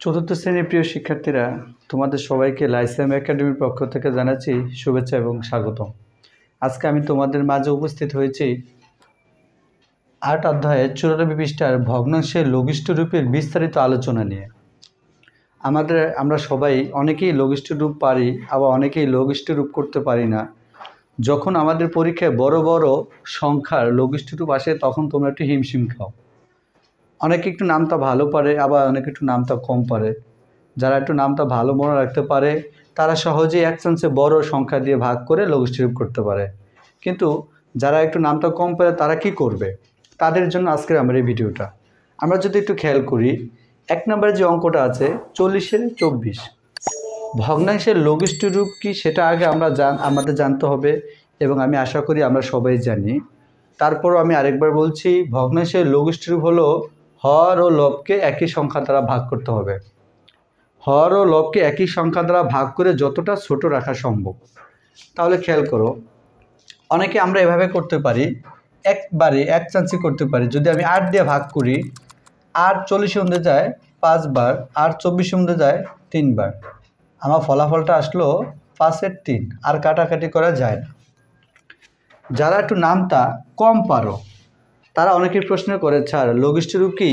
চতুর্থ শ্রেণীর প্রিয় শিক্ষার্থীরা, তোমাদের সবাইকে লাইসেম একাডেমির পক্ষ থেকে জানাচ্ছি শুভেচ্ছা এবং স্বাগতম। আজকে আমি তোমাদের মাঝে উপস্থিত হয়েছি ৮ অধ্যায়ের ৯৪ পৃষ্ঠার ভগ্নাংশের লঘিষ্ঠ রূপের বিস্তারিত আলোচনা নিয়ে। আমরা সবাই অনেকেই লঘিষ্ঠ রূপ পারি, আবার অনেকেই লঘিষ্ঠ রূপ করতে পারি না। যখন আমাদের পরীক্ষায় বড় বড় সংখ্যার লঘিষ্ঠ রূপ আসে তখন তোমরা একটু হিমশিম খাও। অনেকে একটু নামটা ভালো পারে, আবার অনেকে একটু নামটা কম পারে। যারা একটু নামটা ভালো মনে রাখতে পারে তারা সহজেই এক চান্সে বড় সংখ্যা দিয়ে ভাগ করে লঘিষ্ঠ রূপ করতে পারে। কিন্তু যারা একটু নামটা কম পারে তারা কি করবে? তাদের জন্য আজকের আমার এই ভিডিওটা। আমরা যদি একটু খেয়াল করি, ১ নম্বরে যে অঙ্কটা আছে ৪০-এর ২৪, ভগ্নাংশের লঘিষ্ঠ রূপ কি সেটা আগে আমাদের জানতে হবে, এবং আমি আশা করি আমরা সবাই জানি। তারপরও আমি আরেকবার বলছি, ভগ্নাংশের লঘিষ্ঠ রূপ হলো হর ও লবকে একই সংখ্যা দ্বারা ভাগ করতে হবে। হর ও লবকে একই সংখ্যা দ্বারা ভাগ করে যতটা ছোট রাখা সম্ভব। তাহলে খেয়াল করো, অনেকে আমরা এভাবে করতে পারি, একবারে এক চান্সে করতে পারি। যদি আমি ৮ দিয়ে ভাগ করি, ৮ ৪০ মধ্যে যায় ৫ বার, ৮ ২৪ মধ্যে যায় ৩ বার, আমার ফলাফলটা আসলো ৫-এর ৩। আর কাটাকাটি করা যায় না। যারা একটু নামটা কম পারো তারা অনেকেই প্রশ্ন করে, স্যার লঘিষ্ঠ রূপ কি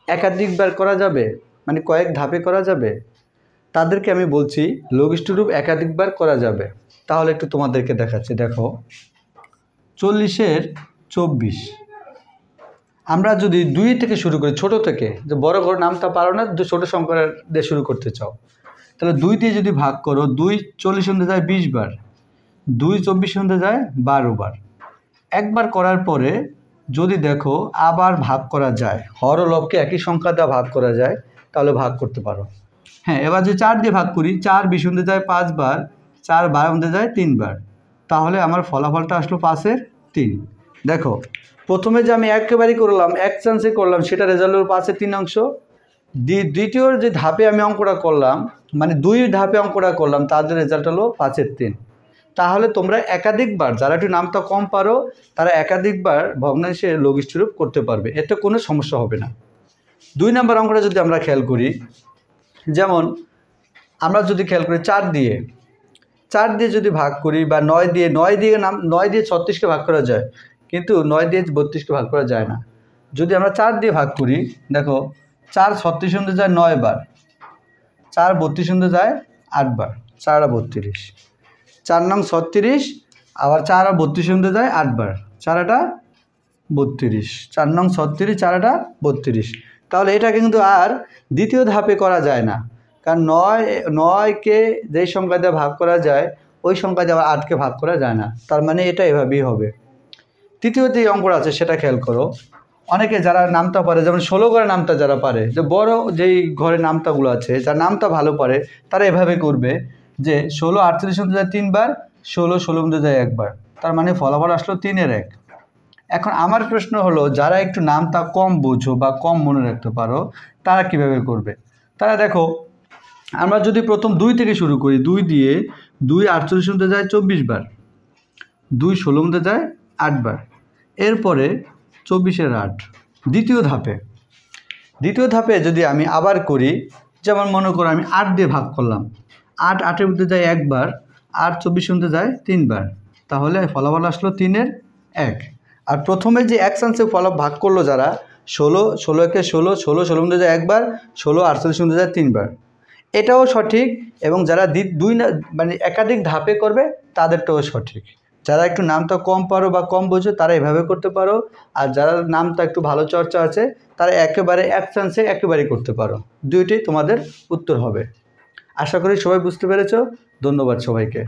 একাধিকবার করা যাবে, মানে কয়েক ধাপে করা যাবে? তাদেরকে আমি বলছি লঘিষ্ঠ রূপ একাধিকবার করা যাবে। তাহলে একটু তোমাদেরকে দেখাচ্ছি। দেখো, ৪০-এর ২৪, আমরা যদি ২ থেকে শুরু করি, ছোট থেকে, যে বড় করে নামটা পারো না, ছোট সংখ্যা দিয়ে শুরু করতে চাও, তাহলে ২ দিয়ে যদি ভাগ করো, ২ ৪০ মধ্যে যায় ২০ বার, ২ ২৪ মধ্যে যায় ১২ বার। একবার করার পরে যদি দেখো আবার ভাগ করা যায়, হর ও লবকে একই সংখ্যা দ্বারা ভাগ করা যায়, তাহলে ভাগ করতে পারো। হ্যাঁ, এবার যে ৪ দিয়ে ভাগ করি, ৪ ২০ মধ্যে যায় ৫ বার, ৪ ১২ মধ্যে যায় ৩ বার, তাহলে আমার ফলাফলটা আসলো ৫-এর ৩। দেখো, প্রথমে যে আমি একেবারেই করলাম, এক চান্সে করলাম, সেটা রেজাল্ট হলো ৫-এর ৩ অংশ। দ্বিতীয় যে ধাপে আমি অঙ্কটা করলাম, মানে ২ ধাপে অঙ্কটা করলাম, তাদের রেজাল্ট হলো ৫-এর ৩। তাহলে তোমরা একাধিকবার, যারা একটু নামটা কম পারো তারা একাধিকবার ভগ্নাংশের লঘিষ্ঠ রূপ করতে পারবে, এতে কোনো সমস্যা হবে না। ২ নম্বর অঙ্কটা যদি আমরা খেয়াল করি, যেমন আমরা যদি খেয়াল করি ৪ দিয়ে যদি ভাগ করি, বা ৯ দিয়ে ৩৬কে ভাগ করা যায়, কিন্তু ৯ দিয়ে ৩২কে ভাগ করা যায় না। যদি আমরা ৪ দিয়ে ভাগ করি, দেখো ৪ ৩৬ মধ্যে যায় ৯ বার, ৪ ৩২ মধ্যে যায় ৮ বার, ৪ ৩২, ৪ নং ৩৬, আবার ৪ ৩২ মধ্যে যায় ৮ বার, ৪ ৩২, ৪ নং ৩৬, ৪ ৩২। তাহলে এটা কিন্তু আর দ্বিতীয় ধাপে করা যায় না, কারণ ৯কে যেই সংখ্যা দিয়ে ভাগ করা যায় ওই সংখ্যা দিয়ে আবার ৮কে ভাগ করা যায় না। তার মানে এটা এভাবেই হবে। তৃতীয় যে অঙ্কটা আছে সেটা খেয়াল করো, অনেকে যারা নামটা পারে, যেমন ১৬ ঘরের নামটা যারা পারে, যে বড় যেই ঘরের নামটাগুলো আছে, যার নামটা ভালো পারে তারা এভাবে করবে যে ১৬ ৩৮ মধ্যে যায় ৩ বার, ১৬ মধ্যে যায় ১ বার, তার মানে ফলাফল আসলো ৩-এর ১। এখন আমার প্রশ্ন হলো, যারা একটু নামটা কম বোঝো বা কম মনে রাখতে পারো তারা কিভাবে করবে? তারা দেখো, আমরা যদি প্রথম ২ থেকে শুরু করি, ২ দিয়ে ২ ৪৮ মধ্যে যায় ২৪ বার, ২ ১৬ মধ্যে যায় ৮ বার, এরপরে ২৪-এর ৮। দ্বিতীয় ধাপে যদি আমি আবার করি, যেমন মনে করো আমি ৮ দিয়ে ভাগ করলাম, ৮ ৮-এর মধ্যে যায় ১ বার, ৮ ২৪ মধ্যে যায় ৩ বার, তাহলে ফলাফল আসলো ৩-এর ১। আর প্রথমে যে এক চান্সে ভাগ করলো যারা, ১৬-কে ১৬ মধ্যে যায় ১ বার, ১৬ ৪৮ মধ্যে যায় ৩ বার, এটাও সঠিক। এবং যারা মানে একাধিক ধাপে করবে তাদেরটাও সঠিক। যারা একটু নামটা কম পারো বা কম বোঝো তারা এভাবে করতে পারো, আর যারা নামটা একটু ভালো চর্চা আছে তারা একেবারে এক চান্সে একেবারেই করতে পারো। দুইটাই তোমাদের উত্তর হবে। আশা করি সবাই বুঝতে পেরেছো। ধন্যবাদ সবাইকে।